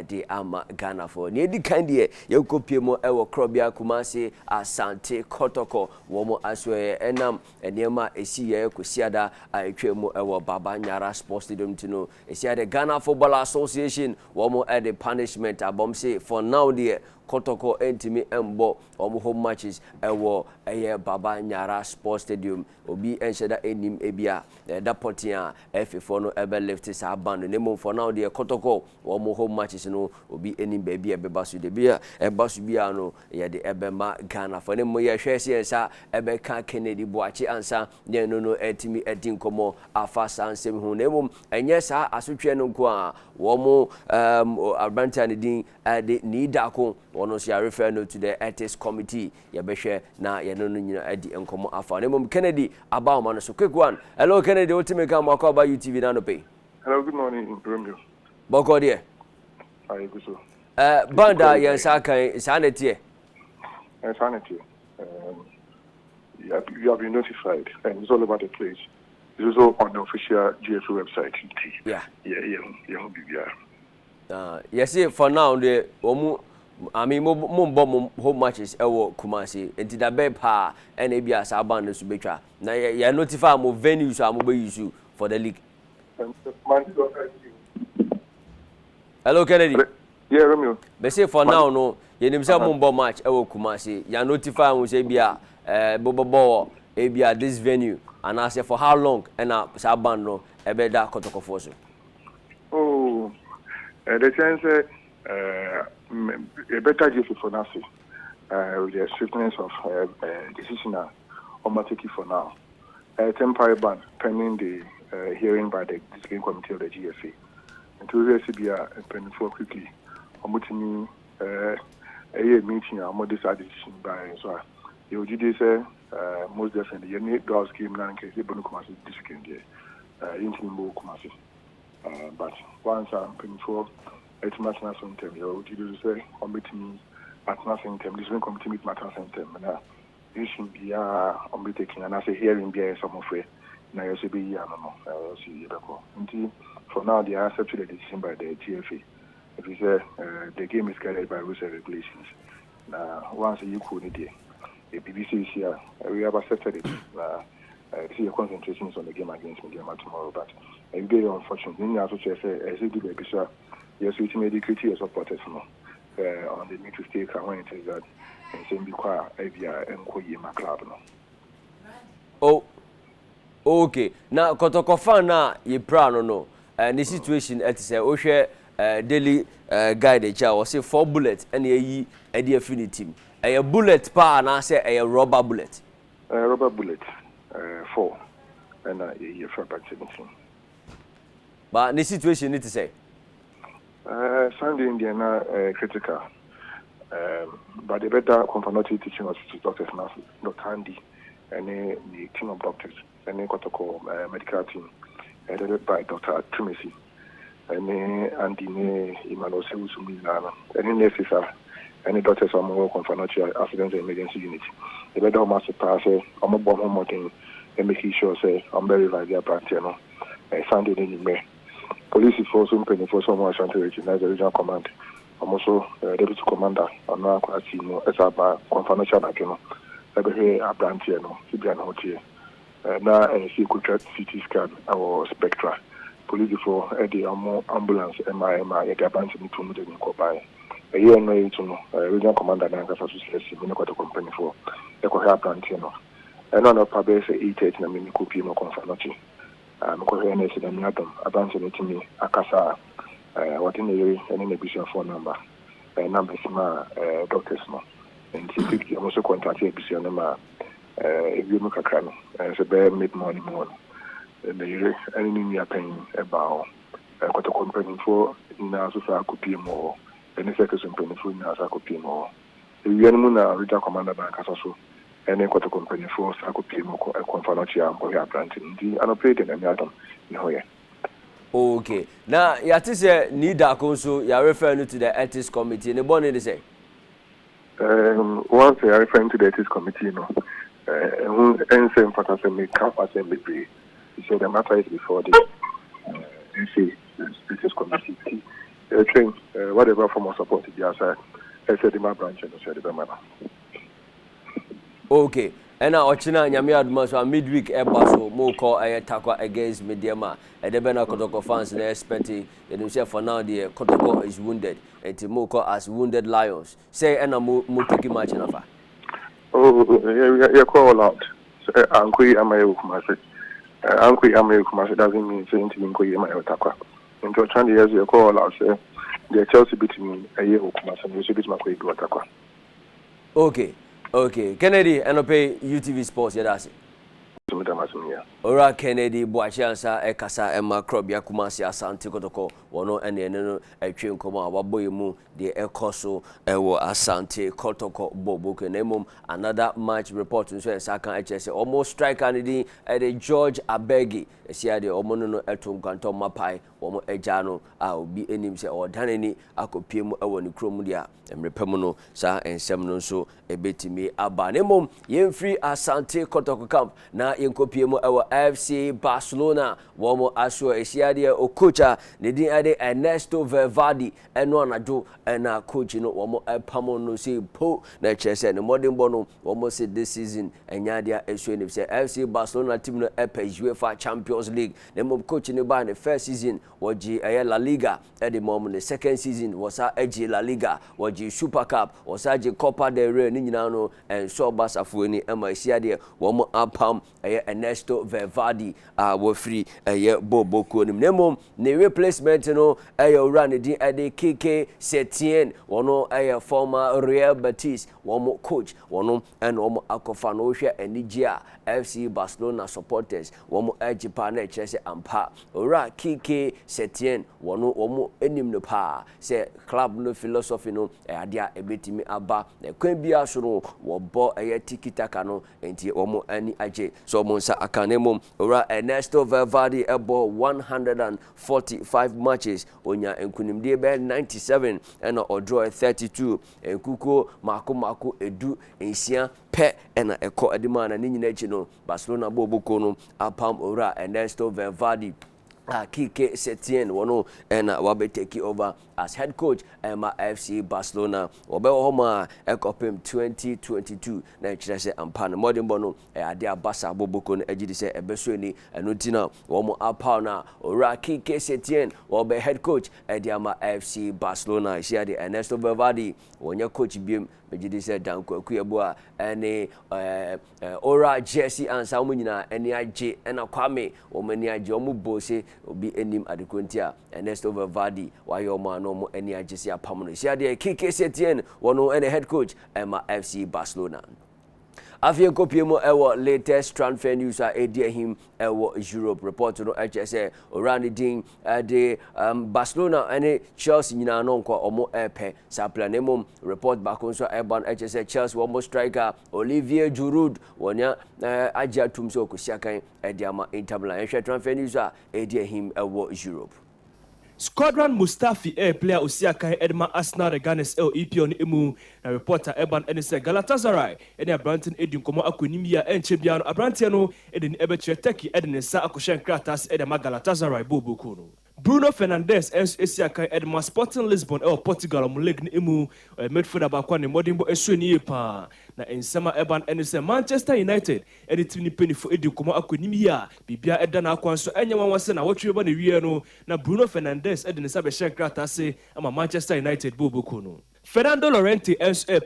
the ama Ghana for near the kind ye Yokopimo Ewo Krobia Kumasi Asante Kotoko Womo Aswe Enam Enema Esia Kusiada Aichemo Ewo Baba Nyara Sports Stadium to know Esia the Ghana Football Association Womo at the punishment abomse for now dear Kotoko entimi embo home matches ewo Baba Nyara Sports Stadium obi ensheda enim ebia da potia F4 no ebe left sa band nemo for now the Kotoko home matches no obi enim baby ebeba su de bia eba su bia no ye de ebema Ghana for nemo ye hwese ensa ebe ka Kennedy Boachi ansa ne no etimi edin komo afa sansem hu nemo enye sa asotwe no nko a womo Abranta ne din de nidako ono si refer no to the ethics committee ya behwe na ye no nyina adi enkomo afa nemo Kennedy about man so quick one. Hello Kennedy, what me come about UTV na no pay. Hello, good morning, Romeo. Boko there. Hi, good so. Banda yen sa kan sanity. Sanity. You have been notified, and it's all about the place. It's also on the official GFO website. Yeah. Yes, for now the I mean home matches ewo Kumasi enti da be pa na bia sa ban no so betwa na ya notify mo venues am be use for the league. Hello Kennedy. Yeah, Romeo. Be say for now no ye nim say mo match ewo Kumasi ya notify mo say bia bobo e bia this venue and I say for how long na sa ban no e be da Kotoko for so. Oh, the chance a better gift for nothing. With the strictness of decision automatically for now. A temporary ban pending the hearing by the discipline committee of the GFA. And to the CBA pending for quickly. I'm a meeting a more decision by so you did say most definitely you need those game now in case you don't come to discipline there. Intimate Kumasi. But once I'm pending for international center, you did say committee at nothing term, this one committee meet matter center. Now, you should be taking and I say hearing be some of it. Now you should be no. See you for now, they are accepted the decision by the GFA. If you say the game is guided by rules and regulations. Now, once you could the BBC is here, we have accepted it. See your concentration is on the game against Mediama tomorrow, but it's very unfortunate. You have to say, as you do the yes, we can educate your supporters on the need to stay when it is that and same be quite avia and Koyima club. Oh, okay. Now, Kotoko fan na ye proud no. And the situation at say Oshe daily guide the child say 4 bullets and ye the affinity team. A bullet pa and I say a rubber bullet. Rubber bullet 4 and a year for about 17. But the situation need to say. Sunday Indiana critical, but the better confirmatory teaching of doctors now, Dr. Andy, and the team of doctors, and the Kotoko medical team, headed by Dr. Trimisi, and Andy Emmanuel Sewusumilana, and the nurses are, and the doctors are more confirmatory accident and emergency unit. The better master pass, I'm a bomb home and making sure, say, I'm very value practitioner, Sunday in May. Police force open for someone to recognize the regional command. I'm also deputy commander on our team as a confirmation again. I be here a branch here no, CBN hotel. Now I see could CT scan our spectra. Police for the ambulance MI the branch in 2 million ko by. A year no to know regional commander na ka fasu stress me ko to company for. E ko ha branch here no. And on up base 88 na me ko pie mo confirmation. Because I said I'm not about to me Akasa what in the any phone number numbers my doctors no and typically I'm also contacted ABC number if you look at crime as a bare mid morning and the any near paying about what a company for now so far could be more any seconds in penny for now I could be more if you are regional commander bank also and then company force I could pay more confirmation for your planting. The unoperated and Adam in Hoya. Okay. Now, you have to say, need that also, you are referring to the ethics committee. The bonnet is say. Once I referring to the ethics committee, who and same for us and make camp assembly. He said the matter is before the ethics committee. train whatever form of support the outside. I said in my branch and said the manner. Okay. And now Ochina Nyame aduma so midweek so mo call takwa against Mediama. Edebena Kotoko fans na expect you say for now the Kotoko is wounded. And mo call as wounded lions. Say and mo take match nafa. Oh, you call out. Uncle Amayo Kumasi. Uncle Amayo Kumasi doesn't mean saying to Uncle Amayo Takwa. Into 20 years you call out say the Chelsea beat me a year Kumasi and you should beat my Quay Takwa. Okay. Kennedy and pay UTV Sports that's it. Ora Kennedy Boachansa Ekasa Emma Krobia Kumasi Asante Kotoko wono ene no atwe nkoma waboye mu de ekoso ewo Asante Kotoko Bobo Kenemum another match report so Saka HS almost striker ni the George Abegi esia de omono no eto nkwanto mapai womo ejano a obi enim se odanani akopie mu ewo ni krom dia emrepem no sa ensem no so ebetimi aba nemum yemfri Asante Kotoko camp na yenkopie mu ewo FC Barcelona womo aso esiade o coacha ne din ade Ernesto Valverde eno anado na coach no womo pamo no say po na chese ne modern bono womo say this season enyadia eso ni say FC Barcelona team no UEFA Champions League ne mom coach ne ba ne first season woji La Liga at the moment the second season was La Liga woji Super Cup was Copa del Rey ni nyina no and so basafo ni ema esiade womo apam Ernesto Valverde wo free Bobo Konim Nemo ne replacement no run di Adekye Setien wono former Real Betis womo coach wono and womo akofa no hwe enigia FC Barcelona supporters womo Japan na chese ampa ora Kike Setien womo enim no pa se club no philosophy no adia ebetimi aba na kwan bia so no wo bo tikitaka no enti womo ani aje so mo nsa akanemo ora Ernesto Valverde ebo 145 matches onya enkunimde be 97 and draw 32 enkuko mako edu ensia pe na eko adimana ni nyina chi no Barcelona boboko no apam ora Ernesto Valverde Kike Setien wono na wabe take over as head coach FC Barcelona obe homa ekopem 2022 na chirese ampan modern bono ade abasa boboko no agidi se ebeso ni enotina womo apau na ora Kike Setien obe head coach FC Barcelona isia de Ernesto Valverde wonya coach biem megidi se danko akuebo ene ora Jesse ansa mo nyina eni age na kwame o mani age o mu bose obi enim adekontia Ernesto Valverde wayo ma no mo eni age se apam no sia de Kike Setien wono ene head coach FC Barcelona. Afia kopie mo ewo latest transfer news edia him ewo Europe report no HSA around din de Barcelona and Chelsea nyina no nko omo epe saplanemo report back on so urban HSA Chelsea womo striker Olivier Giroud wonya agia tumso kusiakan ediama Inter Milan transfer news edia him ewo Europe. Squadron Mustafi player Osiakai Edma Arsenal Ganes EPO on emu na reporter Eban Enese Galatasaray ene Abranten edin komo akonimia enchebia no Abranten no edin ebetre Turkey edin sa akoshen kratas edema Galatasaray bobuko no Bruno Fernandes Osiakai Edma Sporting Lisbon Portugal mo league emu midfielder ba kwa ne modimbo esuani pa na ensema Eban Enese Manchester United editim ni penifo edin komo akonimia bibia eda na akwanso enyewa wase na wotwe ba ne wie no na Bruno Fernandes edin sa be shenkrata se ama Manchester United bobuko no Fernando Llorente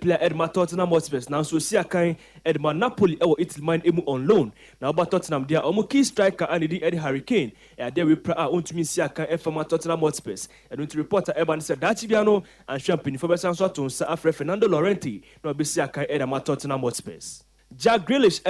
player Edma Tottenham Hotspur na so Siakan Edma Napoli Italy man emu on loan na oba Tottenham dia omo key striker anidi Eddie Harry Kane there we pra ontumi Siakan former Tottenham Hotspur and to reporter Eban said that Chibiano and champion for Besanso to sa Fernando Llorente no be Siakan Edma Tottenham Hotspur. Jack Grealish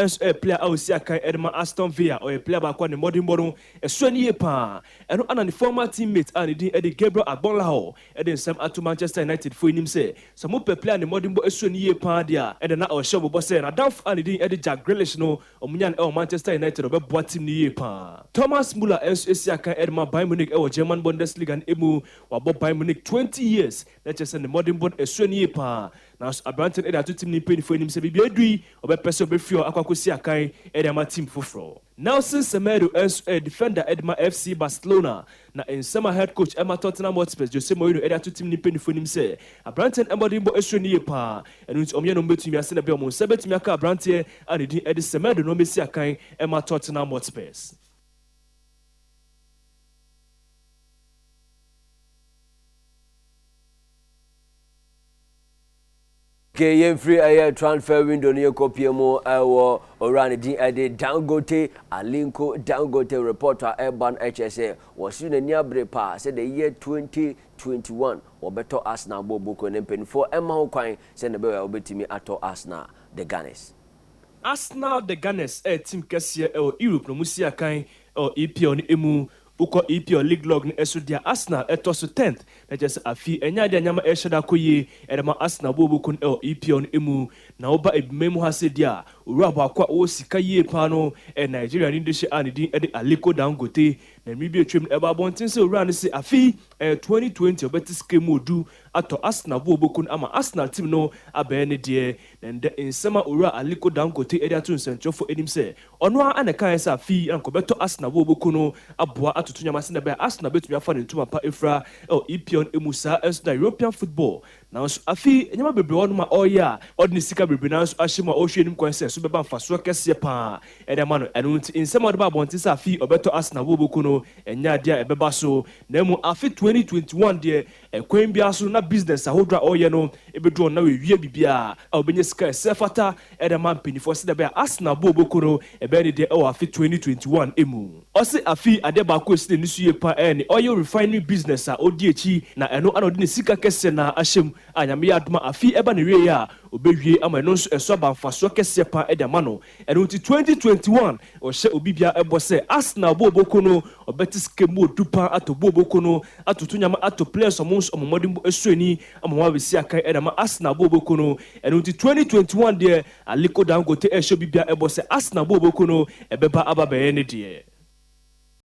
player Osiakai Edma Aston Villa or a player back on the modern bono a swany pa and the former teammate and the Eddie Gabriel Agbonlahor and then some at Manchester United for him say some player the modern boy a swany pa dia and then our show boss and a down and the Eddie Jack Grealish no or Munyan or Manchester United or what team the pa Thomas Muller Osiakai Edma Bayern Munich or German Bundesliga and Emu or Bob Bayern Munich 20 years let's just send the modern board a sunny pa. Now, a Branton Eda to Tim Penny for him, say, be a dui, or be person be few Aquacosia Kai, Edama team for fro. Now, since Semedo ends a defender Edma FC Barcelona, now in summer head coach Emma Tottenham Hotspur, Jose Mourinho Eda to Tim Penny for him, say, a Branton Embodimbo a sunny pa, and which Omiano bet me a Senabel Monsabet Miaka Brantier, and it did Edis Semedo no Messia Kai, Emma Tottenham Hotspur. Ke free air transfer window near Kopiemo or around the Dangote Alinko Dangote reporter Urban HSA was in a near brepa said the year 2021 or better Arsenal Bobuko and pen for Emma Quine send a bear obetimi ato Arsenal the Gunners. Arsenal the Gunners team Cassia or Europe no Musia Kai or EP on Emu. Uko EPO League Log ni esudia Arsenal etoso 10th na just afi enya dia nyama eshada koye edema Arsenal bobu kun EPO on emu na oba ebimemu ha se dia owura ba kwa o sika ye pa no Nigeria ni de ani din ede Aliko Dangote na mi bi etwem eba bontin se owura ni se afi 2020 obeti scheme odu ato Arsenal bobu kun ama Arsenal team no abe ne de na nsema owura Aliko Dangote ede atu nsentofo enim se ono a na kan se afi anko beto Arsenal bobu kun no aboa atutu nyama se na be Arsenal betumi afa ne ntuma pa efra EPO emusa as na European football na so afi nyama bebre wono ma oya odni sika bebre na so ahye ma ohwe nim kwan se so beba mfaso kese pa ede ma no enu nti nsema de ba bonti sa afi obeto Arsenal bobu no enya dia ebeba so na mu afi 2021 de ekwan bia so na business ahodra oye no ebedu na we wie bibia obenye sika sefata ede ma mpinifo se de be Arsenal bobu no ebe ne de afi 2021 emu osi afi ade ba ko se ni suye pa ni oil refinery business a odi echi na eno anodi ne sika kese na ahyem anyame ya aduma afi eba ne wie ya obewie ama eno so eso ba mfaso kese pa edama no eno ti 2021 o hye obibia ebo se Arsenal bobo no obeti skemu dupa ato bobo no atoto nyama ato players omons omodimbo esuani ama wa besi akan edama Arsenal bobo no eno ti 2021 de Aliko Dangote ehye obibia ebo se Arsenal bobo no ebeba aba be ne de